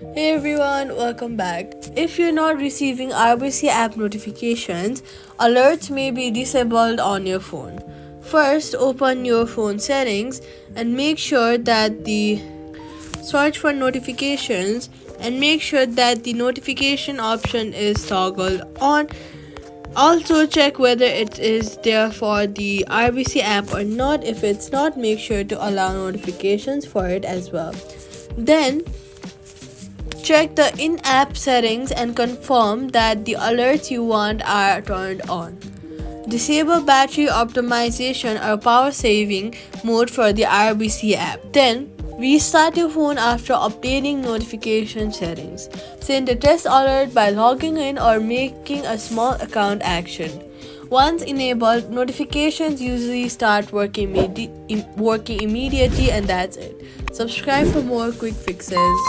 Hey everyone, welcome back. If you're not receiving RBC app notifications, alerts may be disabled on your phone. First, open your phone settings and make sure that the search for notifications and make sure that the notification option is toggled on. Also, check whether it is there for the RBC app or not. If it's not, make sure to allow notifications for it as well. Then, check the in-app settings and confirm that the alerts you want are turned on. Disable battery optimization or power saving mode for the RBC app. Then, restart your phone after updating notification settings. Send a test alert by logging in or making a small account action. Once enabled, notifications usually start working immediately, and that's it. Subscribe for more quick fixes.